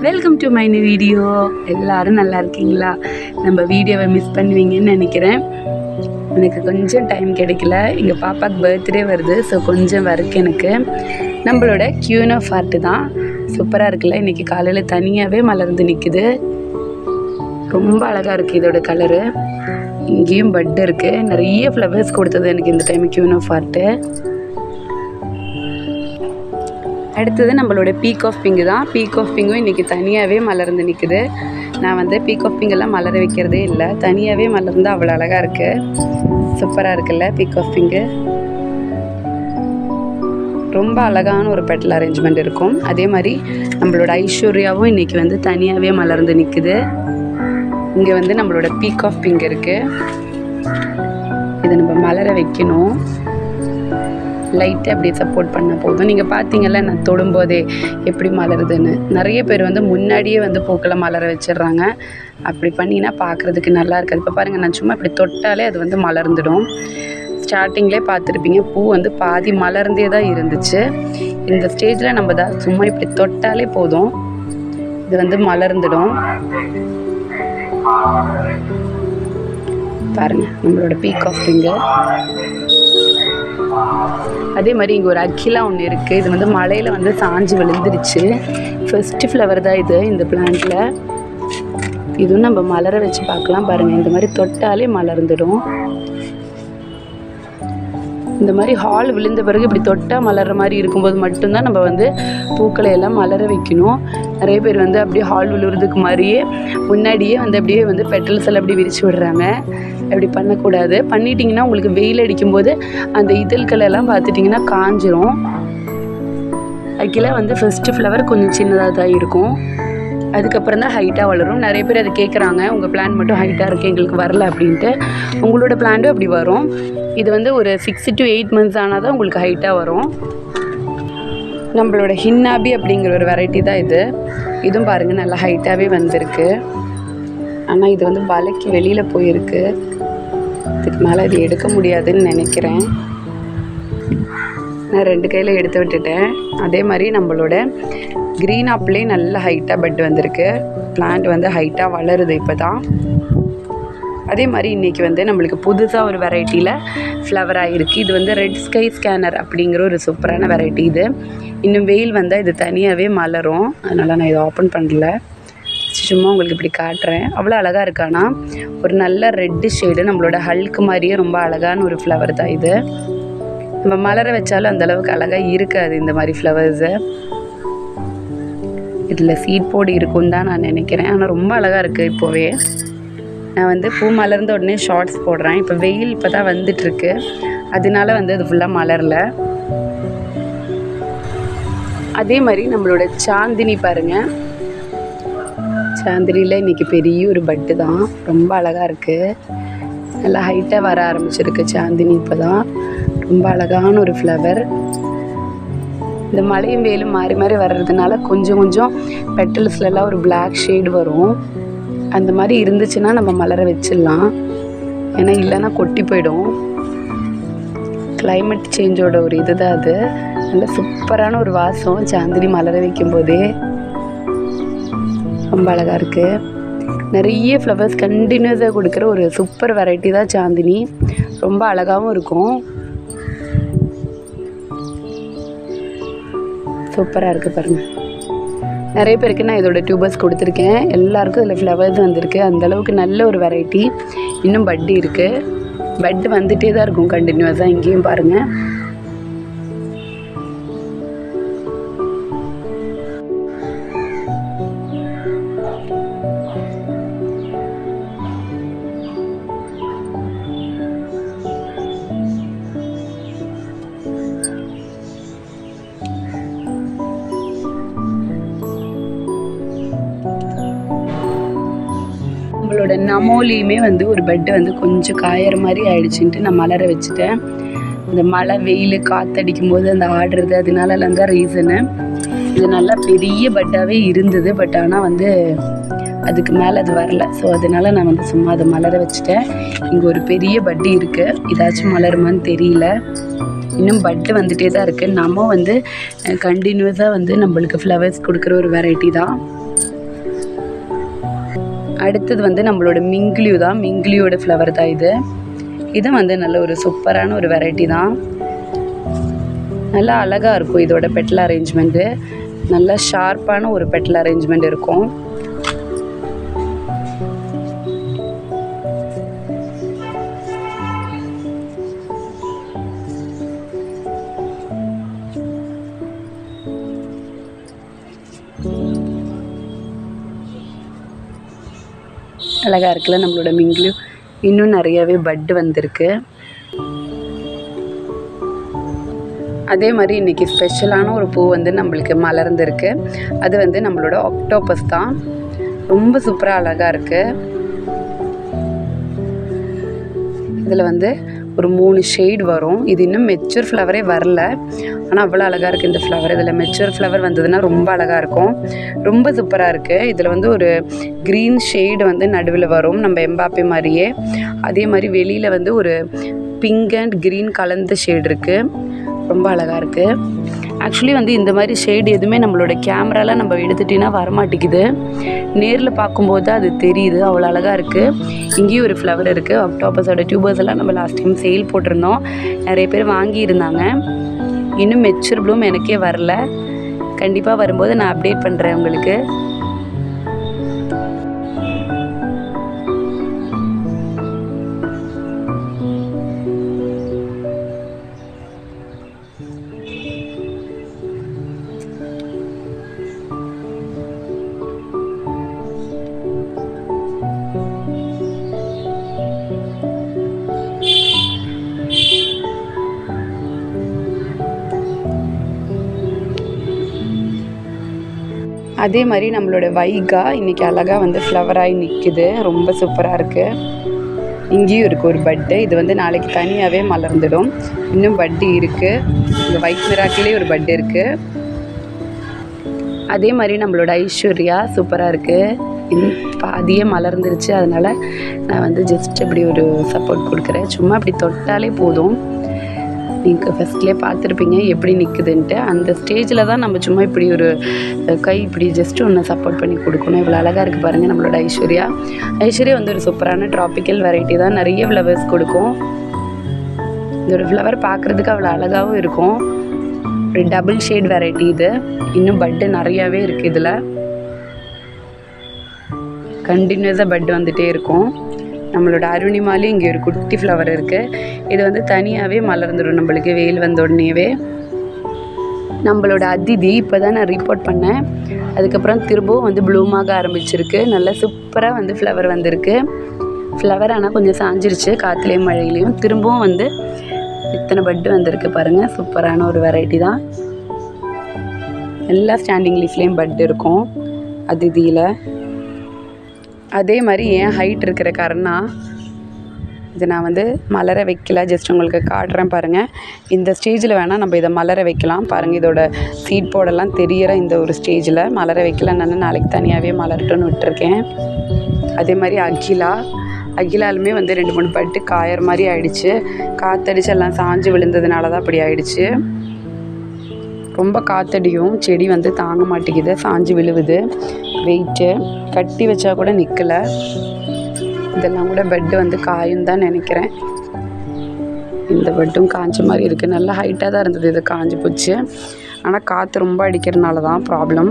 Welcome to my new video. எல்லோரும் நல்லா இருக்கீங்களா? நம்ம வீடியோவை மிஸ் பண்ணுவீங்கன்னு நினைக்கிறேன். எனக்கு கொஞ்சம் டைம் கிடைக்கல. எங்கள் பாப்பாவுக்கு பர்த்டே வருது. ஸோ கொஞ்சம் ஒர்க் எனக்கு. நம்மளோட கியூன் ஆஃப் ஆர்ட் தான். சூப்பராக இருக்குல்ல? இன்றைக்கி காலையில் தனியாகவே மலர்ந்து நிற்குது. ரொம்ப அழகாக இருக்குது இதோட கலரு. இங்கேயும் பட் இருக்குது. நிறைய ஃப்ளவர்ஸ் கொடுத்தது எனக்கு இந்த டைம் கியூன் ஆஃப் ஆர்ட்டு. அடுத்தது நம்மளோட பீக் ஆஃப் பிங்க் தான். பீக் ஆஃப் பிங்கும் இன்றைக்கி தனியாகவே மலர்ந்து நிற்குது. நான் பீக் ஆஃப் பிங்கெல்லாம் மலர வைக்கிறதே இல்லை, தனியாகவே மலர்ந்து அவ்வளோ அழகாக இருக்குது. சூப்பராக இருக்குல்ல பீக் ஆஃப் பிங்கு? ரொம்ப அழகான ஒரு பெட்டல் அரேஞ்ச்மெண்ட் இருக்கும். அதே மாதிரி நம்மளோட ஐஸ்வர்யாவும் இன்றைக்கி தனியாகவே மலர்ந்து நிற்குது. இங்கே நம்மளோட பீக் ஆஃப் பிங்க் இருக்குது. இதை நம்ம மலர வைக்கணும். லைட்டாக அப்படியே சப்போர்ட் பண்ண போதும். நீங்கள் பார்த்தீங்கல்ல நான் தொடும்போதே எப்படி மலருதுன்னு. நிறைய பேர் முன்னாடியே பூக்களை மலர வச்சிடுறாங்க. அப்படி பண்ணிங்கன்னா பார்க்குறதுக்கு நல்லா இருக்காது. இப்போ பாருங்கள், நான் சும்மா இப்படி தொட்டாலே அது மலர்ந்துடும். ஸ்டார்டிங்லேயே பார்த்துருப்பீங்க, பூ பாதி மலர்ந்தே தான் இருந்துச்சு. இந்த ஸ்டேஜில் நம்ம தான் சும்மா இப்படி தொட்டாலே போதும், இது மலர்ந்துடும். பாருங்கள் நம்மளோட பீக் ஆஃப் பிங்கு. அதே மாதிரி இங்கே ஒரு அக்கிலா ஒன்று இருக்குது. இது மலையில் சாஞ்சு விழுந்துருச்சு. ஃபர்ஸ்ட் ஃப்ளவர் தான் இது இந்த பிளான்ட்டில். இதுவும் நம்ம மலர வச்சு பார்க்கலாம். பாருங்கள், இந்த மாதிரி தொட்டாலே மலர்ந்துடும். இந்த மாதிரி ஹால் விழுந்த பிறகு இப்படி தொட்டால் மலர்ற மாதிரி இருக்கும்போது மட்டும்தான் நம்ம பூக்களை எல்லாம் மலர வைக்கணும். நிறைய பேர் அப்படியே ஹால் விழுறதுக்கு மாதிரியே முன்னாடியே அப்படியே பெட்டல்ஸ் எல்லாம் அப்படி விரித்து விடுறாங்க. அப்படி பண்ணக்கூடாது. பண்ணிட்டீங்கன்னா உங்களுக்கு வெயில் அடிக்கும்போது அந்த இதழ்கள் எல்லாம் பார்த்துட்டிங்கன்னா காஞ்சிரும். அதுக்கெல்லாம் ஃபர்ஸ்ட்டு ஃப்ளவர் கொஞ்சம் சின்னதாக தான் இருக்கும். அதுக்கப்புறம் தான் ஹைட்டாக வளரும். நிறைய பேர் அதை கேட்குறாங்க, உங்கள் பிளான் மட்டும் ஹைட்டாக இருக்குது, எங்களுக்கு வரல அப்படின்ட்டு. உங்களோட பிளான்ட்டும் அப்படி வரும். இது ஒரு 6 to 8 months ஆனால் தான் உங்களுக்கு ஹைட்டாக வரும். நம்மளோட ஹின்னாபி அப்படிங்கிற ஒரு வெரைட்டி தான் இது. இதுவும் பாருங்கள் நல்லா ஹைட்டாகவே வந்திருக்கு. ஆனால் இது வலைக்கு வெளியில் போயிருக்கு. இதுக்கு மேலே இது எடுக்க முடியாதுன்னு நினைக்கிறேன். நான் 2 கையில் எடுத்து விட்டுட்டேன். அதே மாதிரி நம்மளோட க்ரீன் ஆப்பிளே நல்ல ஹைட்டாக பட் வந்திருக்கு. பிளான்ட் ஹைட்டாக வளருது இப்போ தான். அதே மாதிரி இன்றைக்கி நம்மளுக்கு புதுசாக ஒரு வெரைட்டியில் ஃப்ளவர் ஆகிருக்கு. இது ரெட் ஸ்கை ஸ்கேனர் அப்படிங்கிற ஒரு சூப்பரான வெரைட்டி. இது இன்னும் வெயில் வந்தால் இது தனியாகவே மலரும். அதனால் நான் இதை ஓப்பன் பண்ணல, சும்மா உங்களுக்கு இப்படி காட்டுறேன். அவ்வளோ அழகாக இருக்கானா? ஒரு நல்ல ரெட்டு ஷேடு, நம்மளோட ஹல்க் மாதிரியே ரொம்ப அழகான ஒரு ஃப்ளவர் தான் இது. நம்ம மலர வச்சாலும் அந்தளவுக்கு அழகாக இருக்காது இந்த மாதிரி ஃப்ளவர்ஸு. இதில் சீட் போடு இருக்குன்னு தான் நான் நினைக்கிறேன். ஆனால் ரொம்ப அழகாக இருக்குது. இப்போவே நான் பூ மலர்ந்த உடனே ஷார்ட்ஸ் போடுறேன். இப்போ வெயில் இப்போ தான் வந்துட்டுருக்கு, அதனால அது ஃபுல்லாக மலரல. அதே மாதிரி நம்மளோட சாந்தினி பாருங்கள். சாந்தினியில் இன்றைக்கி பெரிய ஒரு பட்டு தான், ரொம்ப அழகாக இருக்குது. நல்லா ஹைட்டாக வர ஆரம்பிச்சிருக்கு சாந்தினி. இப்போ தான் ரொம்ப அழகான ஒரு ஃப்ளவர். இந்த மழையும் வெயிலும் மாறி மாறி வர்றதுனால கொஞ்சம் கொஞ்சம் பெட்டல்ஸ்லாம் ஒரு பிளாக் ஷேடு வரும். அந்த மாதிரி இருந்துச்சுன்னா நம்ம மலர வச்சிடலாம். ஏன்னா இல்லைன்னா கொட்டி போயிடும். கிளைமேட் சேஞ்சோட ஒரு இது தான் அது. நல்ல சூப்பரான ஒரு வாசம் சாந்தினி மலர வைக்கும்போதே. ரொம்ப அழகாக இருக்குது. நிறைய ஃப்ளவர்ஸ் கண்டினியூஸாக கொடுக்குற ஒரு சூப்பர் வெரைட்டி தான் சாந்தினி. ரொம்ப அழகாகவும் இருக்கும். சூப்பராக இருக்குது பாருங்கள். நிறைய பேருக்கு நான் இதோட டியூபர்ஸ் கொடுத்துருக்கேன். எல்லாருக்கும் இதில் ஃப்ளவர்ஸ் வந்திருக்கு. அந்தளவுக்கு நல்ல ஒரு வெரைட்டி. இன்னும் பட்டு இருக்குது. பட்டு வந்துகிட்டே தான் இருக்கும் கண்டினியூஸாக. இங்கேயும் பாருங்கள். நம்மளோட நமோலியுமே ஒரு பெட்டு கொஞ்சம் காயற மாதிரி ஆயிடுச்சுன்ட்டு நான் மலர வச்சுட்டேன். இந்த மழை வெயில் காற்றடிக்கும் போது அந்த ஆடுறது, அதனாலலாம் தான் ரீசனு. இது நல்லா பெரிய பெட்டாகவே இருந்தது. பட் ஆனால் அதுக்கு மேலே அது வரல. ஸோ அதனால நான் சும்மா அதை மலர வச்சுட்டேன். இங்கே ஒரு பெரிய பட்டு இருக்குது. ஏதாச்சும் மலருமான்னு தெரியல. இன்னும் பட்டு வந்துகிட்டே தான் இருக்குது. நம்ம கண்டினியூஸாக நம்மளுக்கு ஃப்ளவர்ஸ் கொடுக்குற ஒரு வெரைட்டி தான். அடுத்தது வந்து நம்மளோட மிங்க்லியூ தான், மிங்க்லியோட ஃப்ளவர் தான் இது. இது வந்து நல்ல ஒரு சூப்பரான ஒரு வெரைட்டி தான். நல்லா அழகாக இருக்கும் இதோட பெட்டல் அரேஞ்ச்மெண்ட்டு. நல்லா ஷார்ப்பான ஒரு பெட்டல் அரேஞ்ச்மெண்ட் இருக்கும். அழகாக இருக்குல்ல நம்மளோட மிங்க்லியூ. இன்னும் நிறையவே பட்டு வந்திருக்கு. அதே மாதிரி இன்றைக்கி ஸ்பெஷலான ஒரு பூ வந்து நம்மளுக்கு மலர்ந்துருக்கு. அது வந்து நம்மளோட ஆக்டோபஸ் தான். ரொம்ப சூப்பராக அழகாக இருக்குது. இதில் வந்து ஒரு 3 ஷேட் வரும். இது இன்னும் மெச்சூர் ஃப்ளவரே வரல, ஆனால் அவ்வளோ அழகாக இருக்குது இந்த ஃப்ளவர். இதில் மெச்சூர் ஃப்ளவர் வந்ததுன்னா ரொம்ப அழகாக இருக்கும். ரொம்ப சூப்பராக இருக்குது. இதில் வந்து ஒரு க்ரீன் ஷேடு வந்து நடுவில் வரும், நம்ம எம்பாப்பே மாதிரியே. அதே மாதிரி வெளியில் வந்து ஒரு பிங்க் அண்ட் க்ரீன் கலந்த ஷேடு இருக்குது. ரொம்ப அழகாக இருக்குது. ஆக்சுவலி வந்து இந்த மாதிரி ஷேடு எதுவுமே நம்மளோட கேமராவில் நம்ம எடுத்துட்டிங்கன்னா வரமாட்டேங்குது. நேரில் பார்க்கும்போது அது தெரியுது, அவ்வளோ அழகாக இருக்குது. இங்கேயும் ஒரு ஃப்ளவர் இருக்குது. ஆக்டோபஸோட டியூபர்ஸ் எல்லாம் நம்ம லாஸ்ட் டைம் சேல் போட்டிருந்தோம், நிறைய பேர் வாங்கியிருந்தாங்க. இன்னும் மெச்சூர் ப்ளூம் எனக்கே வரல. கண்டிப்பாக வரும்போது நான் அப்டேட் பண்ணுறேன் உங்களுக்கு. அதே மாதிரி நம்மளோட வைகா இன்றைக்கி அழகாக வந்து ஃப்ளவராகி நிற்குது. ரொம்ப சூப்பராக இருக்குது. இங்கேயும் இருக்குது ஒரு பட்டு. இது வந்து நாளைக்கு தனியாகவே மலர்ந்துடும். இன்னும் பட்டு இருக்குது. இந்த ஒயிட் மிராக்கிலே ஒரு பட்டு இருக்குது. அதே மாதிரி நம்மளோட ஐஸ்வர்யா சூப்பராக இருக்குது. பாதியே மலர்ந்துருச்சு. அதனால் நான் வந்து ஜஸ்ட் இப்படி ஒரு சப்போர்ட் கொடுக்குறேன். சும்மா அப்படி தொட்டாலே போதும். நீங்கள் ஃபஸ்ட்லேயே பார்த்துருப்பீங்க எப்படி நிற்குதுன்ட்டு. அந்த ஸ்டேஜில் தான் நம்ம சும்மா இப்படி ஒரு கை இப்படி ஜஸ்ட்டு ஒன்று சப்போர்ட் பண்ணி கொடுக்கணும். இவ்வளோ அழகாக இருக்குது பாருங்கள் நம்மளோட ஐஸ்வர்யா. ஐஸ்வர்யா வந்து ஒரு சூப்பரான ட்ராபிக்கல் வெரைட்டி தான். நிறைய ஃப்ளவர்ஸ் கொடுக்கும். இதோட ஃப்ளவர் பார்க்குறதுக்கு அவ்வளோ அழகாகவும் இருக்கும். ஒரு டபுள் ஷேட் வெரைட்டி இது. இன்னும் பட்டு நிறையாவே இருக்குது. இதில் கண்டினியூஸாக பட்டு வந்துகிட்டே இருக்கும். நம்மளோட அருணிமாலையும் இங்கே ஒரு குட்டி ஃப்ளவர் இருக்குது. இது வந்து தனியாகவே மலர்ந்துடும் நம்மளுக்கு வெயில் வந்த உடனேவே. நம்மளோட அதிதி இப்போ தான் நான் ரிப்போர்ட் பண்ணேன். அதுக்கப்புறம் திரும்பவும் வந்து ப்ளூமாக ஆரம்பிச்சிருக்கு. நல்லா சூப்பராக வந்து ஃப்ளவர் வந்திருக்கு. ஃப்ளவர் ஆனால் கொஞ்சம் சாஞ்சிருச்சு காற்றுலேயும் மழையிலையும். திரும்பவும் வந்து இத்தனை பட்டு வந்திருக்கு பாருங்கள். சூப்பரான ஒரு வெரைட்டி தான். எல்லா ஸ்டாண்டிங் லீஃப்லேயும் பட்டு இருக்கும் அதிதியில். அதே மாதிரி ஏன் ஹைட் இருக்கிற காரணம் இது நான் வந்து மலர வைக்கல, ஜஸ்ட் உங்களுக்கு காட்டுறேன் பாருங்கள். இந்த ஸ்டேஜில் வேணால் நம்ம இதை மலர வைக்கலாம். பாருங்கள் இதோட சீட் போர்டெல்லாம் தெரியிற இந்த ஒரு ஸ்டேஜில் மலர வைக்கலன்னு நாளைக்கு தனியாகவே மலரட்டுன்னு விட்டுருக்கேன். அதே மாதிரி அகிலாலுமே வந்து 2-3 பட்டு காயற மாதிரி ஆயிடுச்சு. காற்றடிச்சு எல்லாம் சாஞ்சு விழுந்ததுனால தான் அப்படி ஆயிடுச்சு. ரொம்ப காற்றடியும் செடி வந்து தாங்க மாட்டேங்குது, சாஞ்சு விழுவுது. வெயிட்டு கட்டி வச்சா கூட நிற்கலை. இதெல்லாம் கூட பெட்டு வந்து காயும் தான் நினைக்கிறேன். இந்த பெட்டும் காஞ்ச மாதிரி இருக்குது. நல்லா ஹைட்டாக தான் இருந்தது, இது காஞ்சி போச்சு. ஆனால் காற்று ரொம்ப அடிக்கிறதுனால தான் ப்ராப்ளம்.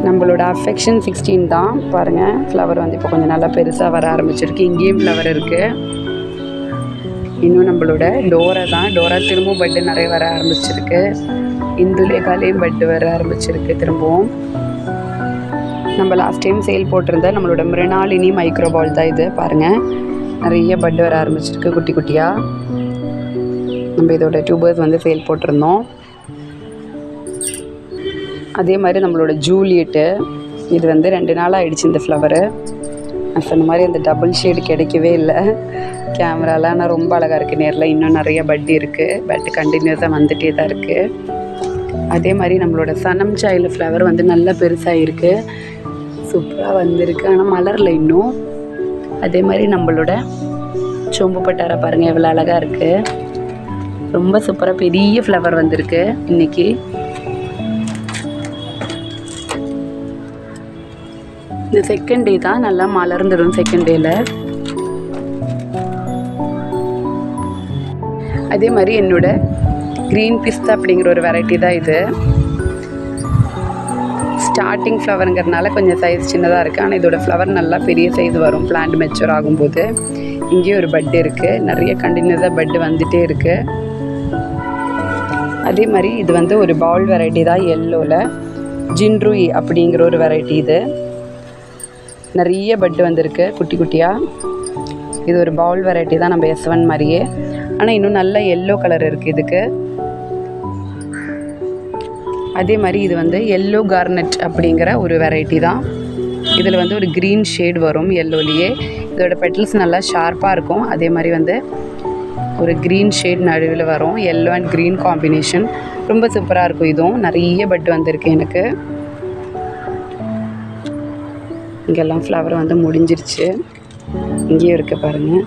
நம்மளோட அஃபெக்ஷன் 16 தான் பாருங்கள். ஃப்ளவர் வந்து இப்போ கொஞ்சம் நல்லா பெருசாக வர ஆரம்பிச்சிருக்கு. இங்கேயும் ஃப்ளவர் இருக்குது. இன்னும் நம்மளோட டோரா திரும்பவும் பட்டு நிறைய வர ஆரம்பிச்சிருக்கு. இந்துலேகாலேயும் பட்டு வர ஆரம்பிச்சிருக்கு திரும்பவும். நம்ம லாஸ்ட் டைம் சேல் போட்டிருந்த நம்மளோட மிருணாலினி மைக்ரோபால் தான் இது. பாருங்கள் நிறைய பட்டு வர ஆரம்பிச்சிருக்கு குட்டி குட்டியாக. நம்ம இதோட டியூபர்ஸ் வந்து சேல் போட்டிருந்தோம். அதே மாதிரி நம்மளோட ஜூலியட்டு இது வந்து 2 நாள் ஆகிடுச்சு இந்த ஃப்ளவரு. நான் சொன்ன மாதிரி அந்த டபுள் ஷேடு கிடைக்கவே இல்லை கேமராவில். ஆனால் ரொம்ப அழகாக இருக்குது நேரில். இன்னும் நிறைய பட்டு இருக்குது. பட்டு கண்டினியூஸாக வந்துகிட்டே தான் இருக்குது. அதே மாதிரி நம்மளோட சனம் சாயில் ஃப்ளவர் வந்து நல்லா பெருசாக இருக்குது, சூப்பராக வந்திருக்கு. ஆனால் மலரில் இன்னும். அதே மாதிரி நம்மளோட சொம்பு பட்டாரை பாருங்கள் எவ்வளோ அழகாக இருக்குது. ரொம்ப சூப்பராக பெரிய ஃப்ளவர் வந்திருக்கு இன்றைக்கி. இந்த செகண்ட் டே தான் நல்லா மலர்ந்துடும். செகண்ட் டேயில் அதே மாதிரி என்னோட க்ரீன் பிஸ்தா அப்படிங்கிற ஒரு வெரைட்டி தான் இது. ஸ்டார்டிங் ஃப்ளவருங்கிறதுனால கொஞ்சம் சைஸ் சின்னதாக இருக்குது. ஆனால் இதோட ஃப்ளவர் நல்லா பெரிய சைஸ் வரும் பிளான்ட் மெச்சூர் ஆகும்போது. இங்கேயும் ஒரு பட் இருக்குது, நிறைய கண்டினியூஸாக பட்டு வந்துகிட்டே இருக்குது. அதே மாதிரி இது வந்து ஒரு பவுல் வெரைட்டி தான் எல்லோவில். ஜின்ரூயி அப்படிங்கிற ஒரு வெரைட்டி. இது நிறைய பட்டு வந்திருக்கு குட்டி குட்டியாக. இது ஒரு பவுல் வெரைட்டி தான், நம்ம S1 மாதிரியே. ஆனால் இன்னும் நல்ல எல்லோ கலர் இருக்குது இதுக்கு. அதே மாதிரி இது வந்து எல்லோ கார்னட் அப்படிங்கிற ஒரு வெரைட்டி தான். இதில் வந்து ஒரு க்ரீன் ஷேட் வரும் எல்லோலேயே. இதோட பெட்டல்ஸ் நல்லா ஷார்ப்பாக இருக்கும். அதே மாதிரி வந்து ஒரு க்ரீன் ஷேட் நடுவில் வரும். எல்லோ அண்ட் க்ரீன் காம்பினேஷன் ரொம்ப சூப்பராக இருக்கும். இதுவும் நிறைய பட்டு வந்திருக்கு எனக்கு. இங்கெல்லாம் ஃப்ளவர் வந்து முடிஞ்சிருச்சு. இங்கேயும் இருக்குது பாருங்கள்.